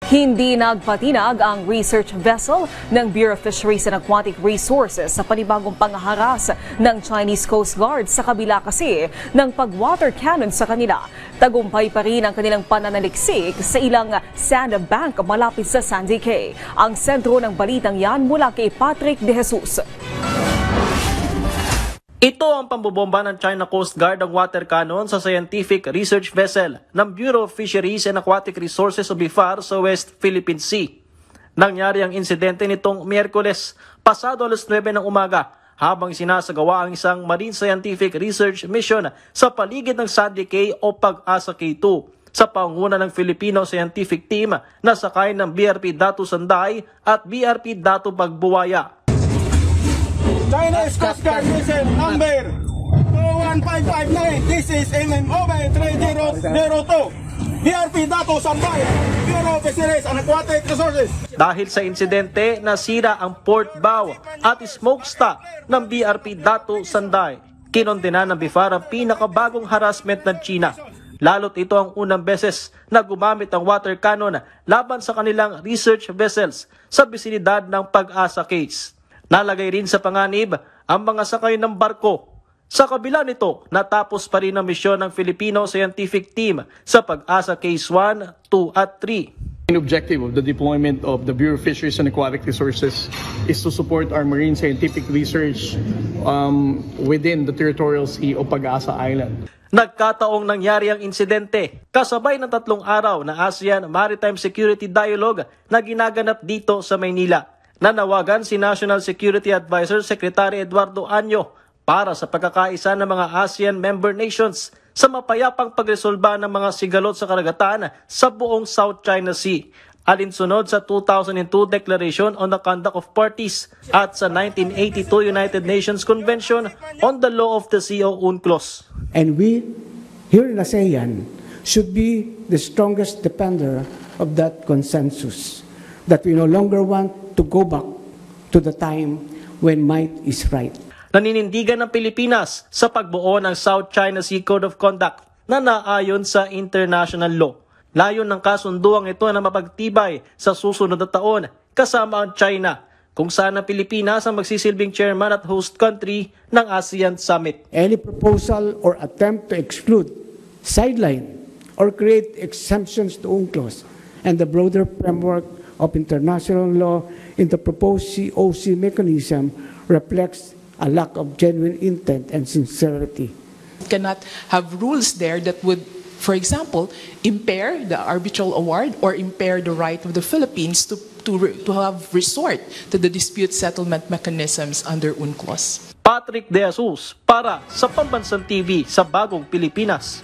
Hindi nagpatinag ang research vessel ng Bureau of Fisheries and Aquatic Resources sa panibagong pangharas ng Chinese Coast Guard sa kabila kasi ng pag-water cannon sa kanila. Tagumpay pa rin ang kanilang pananaliksik sa ilang sandbank malapit sa Sandy Cay. Ang sentro ng balitang yan mula kay Patrick De Jesus. Ito ang pambobomba ng China Coast Guard ng water cannon sa scientific research vessel ng Bureau of Fisheries and Aquatic Resources o BIFAR sa West Philippine Sea. Nangyari ang insidente nitong Miyerkules, pasado alas 9 ng umaga, habang sinasagawa ang isang marine scientific research mission sa paligid ng Sandy Cay o Pag-asa K2 sa pangunguna ng Filipino scientific team na sakay ng BRP Datu Sanday at BRP Datu Pagbuwaya. China's Coast Guard mission number 21559. This is MMOB 3002. BRP Datu Sanday, Bureau of Fisheries and Aquatic Resources. Dahil sa insidente, nasira ang port bow at smokestack ng BRP Datu Sanday. Kinondena ng BIFAR ang pinakabagong harassment ng China. Lalo't ito ang unang beses na gumamit ang water cannon laban sa kanilang research vessels sa bisinidad ng Pag-asa case. Nalagay rin sa panganib ang mga sakay ng barko. Sa kabila nito, natapos pa rin ang misyon ng Filipino scientific team sa Pag-asa Case 1, 2 at 3. The main objective of the deployment of the Bureau of Fisheries and Aquatic Resources is to support our marine scientific research within the territorial sea of Pag-asa Island. Nagkataong nangyari ang insidente kasabay ng 3 araw na ASEAN Maritime Security Dialogue na ginaganap dito sa Maynila. Nanawagan si National Security Advisor Secretary Eduardo Anyo para sa pagkakaisa ng mga ASEAN member nations sa mapayapang pagresolba ng mga sigalot sa karagatan sa buong South China Sea, alinsunod sa 2002 Declaration on the Conduct of Parties at sa 1982 United Nations Convention on the Law of the Sea o UNCLOS. And we, here in ASEAN, should be the strongest defender of that consensus, that we no longer want to go back to the time when might is right. Naninindigan ng Pilipinas sa pagbuo ng South China Sea Code of Conduct na naayon sa international law. Layon ng kasunduang ito na mapagtibay sa susunod na taon kasama ang China, kung saan ang Pilipinas ang magsisilbing chairman at host country ng ASEAN Summit. Any proposal or attempt to exclude, sideline, or create exemptions to UNCLOS and the broader framework of international law in the proposed COC mechanism reflects a lack of genuine intent and sincerity. Cannot have rules there that would, for example, impair the arbitral award or impair the right of the Philippines to have resort to the dispute settlement mechanisms under UNCLOS. Patrick De Jesus para sa Pambansang TV sa Bagong Pilipinas.